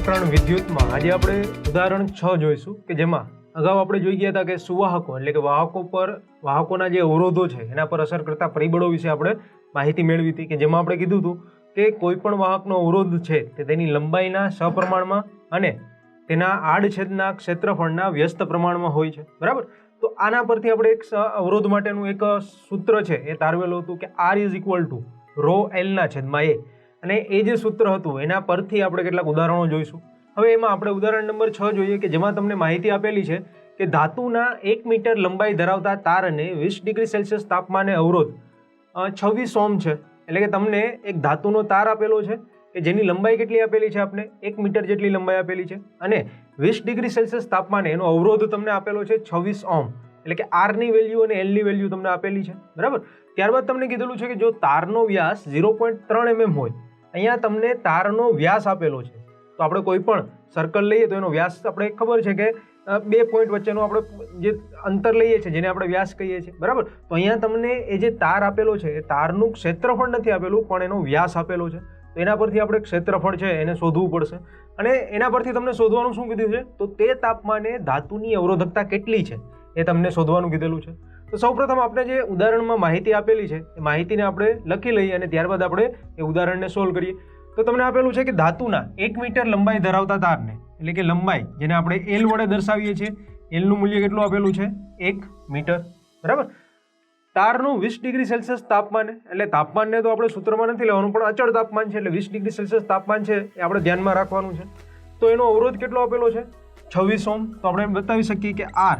પ્રકરણ વિદ્યુતમાં આજે આપણે ઉદાહરણ 6 જોઈશું કે જેમાં અગાઉ આપણે જોઈ ગયા હતા કે સુવાહકો એટલે કે વાહકોના જે અવરોધો છે એના પર અસર કરતા પરિબળો વિશે આપણે માહિતી મેળવી હતી કે જેમાં આપણે કીધું હતું કે કોઈ પણ વાહકનો અવરોધ છે તે તેની લંબાઈના સપ્રમાણમાં અને તેના આડછેદના ક્ષેત્રફળના વ્યસ્ત પ્રમાણમાં હોય છે, બરાબર. તો આના પરથી આપણે એક અવરોધ માટેનું એક સૂત્ર છે એ તારવેલું હતું કે R is equal to rho એલના છેદમાં એ, અને એ જે સૂત્ર હતું એના પરથી આપણે કેટલાક ઉદાહરણો જોઈશું. હવે એમાં આપણે ઉદાહરણ નંબર 6 જોઈએ કે જેમાં તમને માહિતી આપેલી છે કે ધાતુના 1 મીટર લંબાઈ ધરાવતા તાર અને 20 ડિગ્રી સેલ્સિયસ તાપમાને અવરોધ 26 ઓહ્મ છે. એટલે કે તમને એક ધાતુનો તાર આપેલો છે કે જેની લંબાઈ કેટલી આપેલી છે, આપણે 1 મીટર જેટલી લંબાઈ આપેલી છે અને 20 ડિગ્રી સેલ્સિયસ તાપમાને એનો અવરોધ તમને આપેલો છે 26 ઓહ્મ. એટલે કે R ની વેલ્યુ અને L ની વેલ્યુ તમને આપેલી છે, બરાબર. ત્યારબાદ તમને કીધેલું છે કે જો તારનો વ્યાસ 0.3 mm હોય, અહીંયા તમને તારનો વ્યાસ આપેલો છે તો આપણે કોઈ પણ સર્કલ લઈએ તો એનો વ્યાસ આપણે ખબર છે કે 2 પોઈન્ટ વચ્ચેનો આપણે જે અંતર લઈએ છીએ જેને આપણે વ્યાસ કહીએ છીએ, બરાબર. તો અહીંયા તમને એ જે તાર આપેલો છે એ તારનું ક્ષેત્રફળ નથી આપેલું પણ એનો વ્યાસ આપેલો છે. તો એના પરથી આપણે ક્ષેત્રફળ છે એને શોધવું પડશે અને એના પરથી તમને શોધવાનું શું કીધું છે તો તે તાપમાને ધાતુની અવરોધકતા કેટલી છે એ તમને શોધવાનું કીધેલું છે. તો સૌપ્રથમ આપણે જે ઉદાહરણમાં માહિતી આપેલી છે એ માહિતીને આપણે લખી લઈએ અને ત્યારબાદ આપણે એ ઉદાહરણને સોલ્વ કરીએ. તો તમને આપેલું છે કે ધાતુના 1 મીટર લંબાઈ ધરાવતા તારને એટલે કે લંબાઈ જેને આપણે L વડે દર્શાવીએ છીએ, Lનું મૂલ્ય કેટલું આપેલું છે 1 મીટર, બરાબર. તારનું 20 ડિગ્રી સેલ્સિયસ તાપમાન એટલે તાપમાનને તો આપણે સૂત્રમાં નથી લેવાનું પણ અચળ તાપમાન છે એટલે 20 ડિગ્રી સેલ્સિયસ તાપમાન છે એ આપણે ધ્યાનમાં રાખવાનું છે. તો એનો અવરોધ કેટલો આપેલો છે 26 ઓહ્મ. તો આપણે બતાવી શકીએ કે R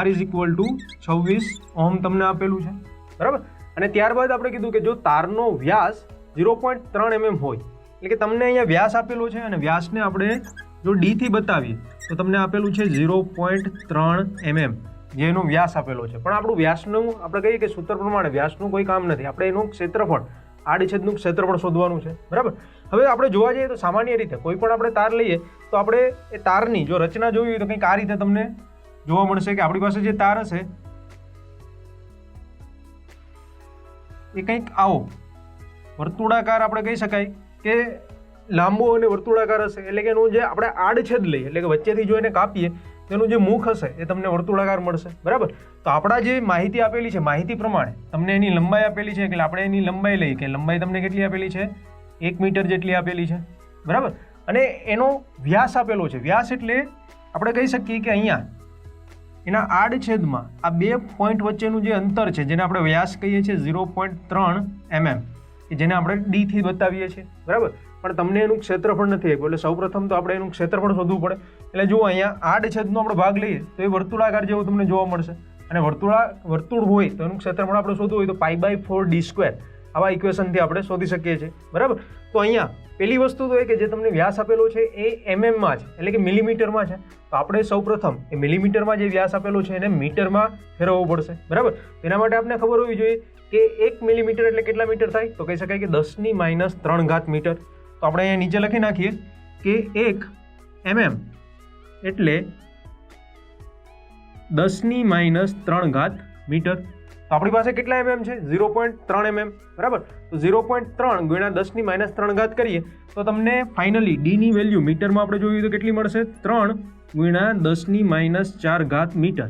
is equal two 26 ohm તમને આપેલું છે, બરાબર. અને ત્યારબાદ આપણે કીધું કે જો તારનો વ્યાસ 0.3 mm હોય એટલે કે તમને અહીંયા વ્યાસ આપેલો છે અને વ્યાસને આપણે જો D થી બતાવીએ તો તમને આપેલું છે 0.3 mm જેનો વ્યાસ આપેલો છે. પણ આપણું વ્યાસનું આપણે કહીએ કે સૂત્ર પ્રમાણે વ્યાસનું કોઈ કામ નથી, આપણે એનું ક્ષેત્રફળ આડછેદનું ક્ષેત્રફળ શોધવાનું છે, બરાબર. હવે આપણે જોવા જઈએ તો સામાન્ય રીતે કોઈ પણ આપણે તાર લઈએ તો આપણે એ તારની જો રચના જોવી હોય તો કંઈક આ રીતે તમને જોવા મળશે કે આપણી પાસે જે તાર હશે એ કંઈક આવો વર્તુળાકાર આપણે કહી શકાય કે લાંબો અને વર્તુળાકાર હશે. એટલે કે એનું જે આપણે આડછેદ લઈએ એટલે કે વચ્ચેથી જો એને કાપીએ તેનું જે મુખ હશે એ તમને વર્તુળાકાર મળશે, બરાબર. તો આપણા જે માહિતી આપેલી છે માહિતી પ્રમાણે તમને એની લંબાઈ આપેલી છે એટલે આપણે એની લંબાઈ લઈએ કે લંબાઈ તમને કેટલી આપેલી છે 1 મીટર જેટલી આપેલી છે, બરાબર. અને એનો વ્યાસ આપેલો છે. વ્યાસ એટલે આપણે કહી શકીએ કે અહીંયા એના આડછેદમાં આ 2 પોઈન્ટ વચ્ચેનું જે અંતર છે જેને આપણે વ્યાસ કહીએ છીએ 0.3 mm કે જેને આપણે D થી બતાવીએ છીએ, બરાબર. પણ તમને એનું ક્ષેત્રફળ નથી આપ્યું એટલે સૌપ્રથમ તો આપણે એનું ક્ષેત્રફળ શોધવું પડે. એટલે જુઓ અહીંયા આડછેદનો આપણે ભાગ લઈએ તો એ વર્તુળાકાર જેવું તમને જોવા મળશે અને વર્તુળ હોય તો એનું ક્ષેત્રફળ આપણે શોધવું હોય તો π/4d² આવા ઇક્વેશનથી આપણે શોધી શકીએ છીએ, બરાબર. તો અહીંયા પહેલી વસ્તુ તો એ કે જે તમને વ્યાસ આપેલો છે એ mm-માં છે એટલે કે મિલીમીટરમાં છે. તો આપણે સૌપ્રથમ એ મિલીમીટરમાં જે વ્યાસ આપેલો છે એને મીટરમાં ફેરવવો પડશે, બરાબર. એના માટે આપણે ખબર હોવી જોઈએ કે 1 મિલીમીટર એટલે કેટલા મીટર થાય તો કહી શકાય કે 10⁻³ મીટર. તો આપણે અહીંયા નીચે લખી નાખીએ કે 1 mm એટલે 10⁻³ મીટર. તો આપણી પાસે કેટલા mm છે 0.3 mm, બરાબર. તો 0.3 ગુણ્યા 10⁻³ કરીએ તો તમને ફાઇનલી D ની વેલ્યુ મીટરમાં આપણે જોઈએ તો કેટલી મળશે 3 ગુણ્યા 10⁻⁴ મીટર.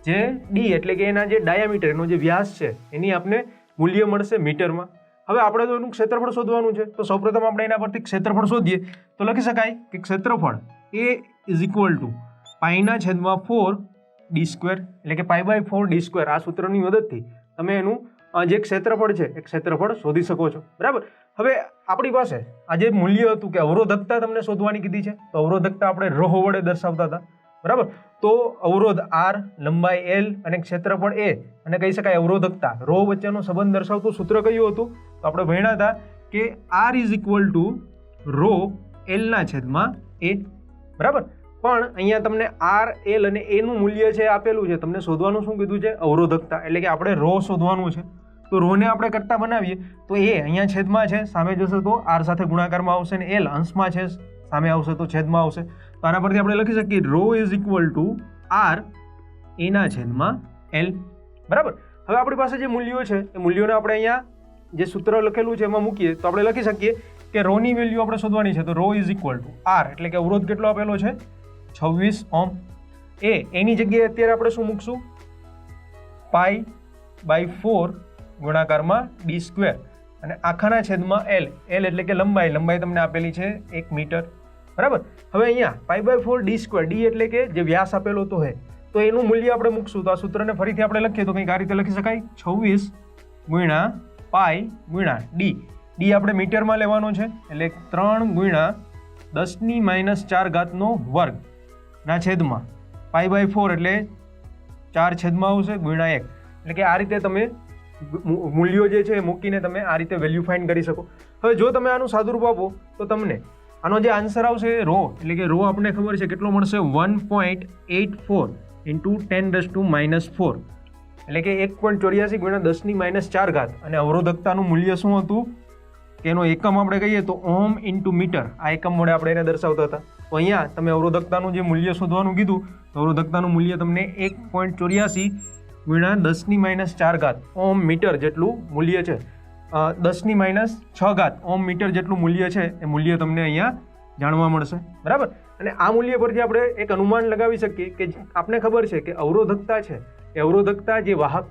જે D એટલે કે એના જે ડાયામીટર એનો જે વ્યાસ છે એની આપણે મૂલ્ય મળશે મીટરમાં. હવે આપણે તો એનું ક્ષેત્રફળ શોધવાનું છે તો સૌપ્રથમ આપણે એના પરથી ક્ષેત્રફળ શોધીએ તો લખી શકાય કે ક્ષેત્રફળ A is equal two π/4d² એટલે કે π/4d² આ સૂત્રની મદદથી તમે એનું જે ક્ષેત્રફળ છે એ ક્ષેત્રફળ શોધી શકો છો, બરાબર. હવે આપણી પાસે આ જે મૂલ્ય હતું કે અવરોધકતા તમને શોધવાની કીધી છે તો અવરોધકતા આપણે ρ વડે દર્શાવતા હતા, બરાબર. તો અવરોધ R, લંબાઈ L અને ક્ષેત્રફળ A અને કહી શકાય અવરોધકતા ρ વચ્ચેનો સંબંધ દર્શાવતું સૂત્ર કયું હતું તો આપણે ભણ્યા હતા કે R ઇઝ ઇક્વલ ટુ ρ Lના છેદમાં A, બરાબર. પણ અહીંયા તમને R, L અને A નું મૂલ્ય છે આપેલું છે, તમને શોધવાનું શું કીધું છે અવરોધકતા એટલે કે આપણે ρ શોધવાનું છે. તો ρ ને આપણે કરતા બનાવીએ તો A અહીંયા છેદમાં છે સામે જશે તો R સાથે ગુણાકારમાં આવશે અને L અંશમાં છે સામે આવશે તો છેદમાં આવશે. તો આના પરથી આપણે લખી શકીએ ρ is equal to R A ના છેદમાં L, બરાબર. હવે આપણી પાસે જે મૂલ્યો છે એ મૂલ્યોને આપણે અહીંયા જે સૂત્ર લખેલું છે એમાં મૂકીએ તો આપણે લખી શકીએ કે રોની વેલ્યુ આપણે શોધવાની છે, તો rho is equal to R, એટલે કે અવરોધ કેટલો આપેલો છે 26 ઓહ્મ. એની જગ્યાએ અત્યારે આપણે શું મૂકશું, π/4 ગુણાકારમાં d સ્ક્વેર અને આખાના છેદમાં l એટલે કે લંબાઈ તમને આપેલી છે 1 મીટર, બરાબર. હવે અહીંયા π/4 d સ્ક્વેર, d એટલે કે જે વ્યાસ આપેલો તો હે, તો એનું મૂલ્ય આપણે મૂકશું. તો આ સૂત્રને ફરીથી આપણે લખીએ તો કંઈક આ રીતે લખી શકાય, 26 ગુણ્યા પાઈ ગુણ્યા ડી. ડી આપણે મીટરમાં લેવાનો છે, એટલે 3 ગુણ્યા 10⁻⁴ વર્ગ ના છેદમાં π/4 એટલે 4 છેદમાં આવશે ગુણ્યા 1, એટલે કે આ રીતે તમે મૂલ્યો જે છે એ મૂકીને તમે આ રીતે વેલ્યુ ફાઇન્ડ કરી શકો. હવે જો તમે આનું સાદુરૂપ આપો તો તમને આનો જે આન્સર આવશે રો, એટલે કે રો આપણને ખબર છે કેટલો મળશે, 1.84 × 10⁻⁴, એટલે કે 1.84 × 10⁻⁴. અને અવરોધકતાનું મૂલ્ય શું હતું કે એનો એકમ આપણે કહીએ તો ઓહમ ઇન્ટુ મીટર, આ એકમ વડે આપણે એને દર્શાવતા હતા. તો અહીંયા તમે અવરોધકતાનું જે મૂલ્ય શોધવાનું કીધું, તો અવરોધકતાનું મૂલ્ય તમને 1.84 × 10⁻⁴ ઓહમ મીટર જેટલું મૂલ્ય છે, 10⁻⁶ ઓહમ મીટર જેટલું મૂલ્ય છે, એ મૂલ્ય તમને અહીંયા જાણવા મળશે, બરાબર. અને આ મૂલ્ય પરથી આપણે એક અનુમાન લગાવી શકીએ કે આપને ખબર છે કે અવરોધકતા છે એ અવરોધકતા જે વાહક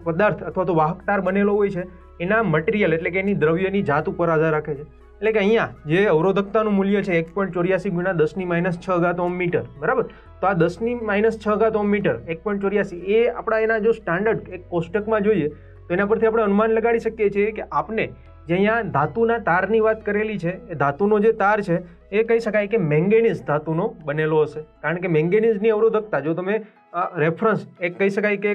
પદાર્થ અથવા તો વાહક તાર બનેલો હોય છે એના મટીરિયલ એટલે કે એની દ્રવ્યની જાત ઉપર આધાર રાખે છે. એટલે કે અહીંયા જે અવરોધકતાનું મૂલ્ય છે 1.84 × 10⁻⁶ ઓહમ મીટર, બરાબર. તો આ 10⁻⁶ ઓહમ મીટર 1.84 એ આપણા એના જો સ્ટાન્ડર્ડ એક કોષ્ટકમાં જોઈએ તો એના પરથી આપણે અનુમાન લગાડી શકીએ છીએ કે આપને જે અહીંયા ધાતુના તારની વાત કરેલી છે, એ ધાતુનો જે તાર છે એ કહી શકાય કે મેંગેનીઝ ધાતુનો બનેલો હશે. કારણ કે મેંગેનીઝની અવરોધકતા જો તમે રેફરન્સ એક કહી શકાય કે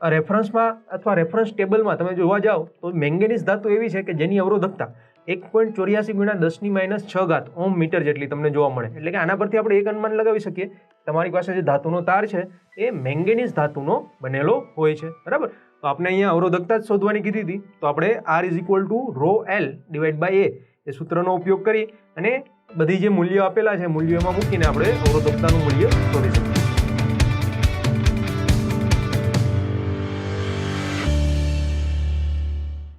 રેફરન્સમાં અથવા રેફરન્સ ટેબલમાં તમે જોવા જાઓ તો મેંગેનીઝ ધાતુ એવી છે કે જેની અવરોધકતા 1.84 × 10⁻⁶ ઓહમ મીટર જેટલી તમને જોવા મળે. એટલે કે આના પરથી આપણે એક અનુમાન લગાવી શકીએ તમારી પાસે જે ધાતુનો તાર છે એ મેંગેનીઝ ધાતુનો બનેલો હોય છે, બરાબર. તો આપણે અહીંયા અવરોધકતા જ શોધવાની કીધી હતી, તો આપણે R = ρL/A એ સૂત્રનો ઉપયોગ કરી અને બધી જે મૂલ્યો આપેલા છે મૂલ્યોમાં મૂકીને આપણે અવરોધકતાનું મૂલ્ય શોધી શકીએ.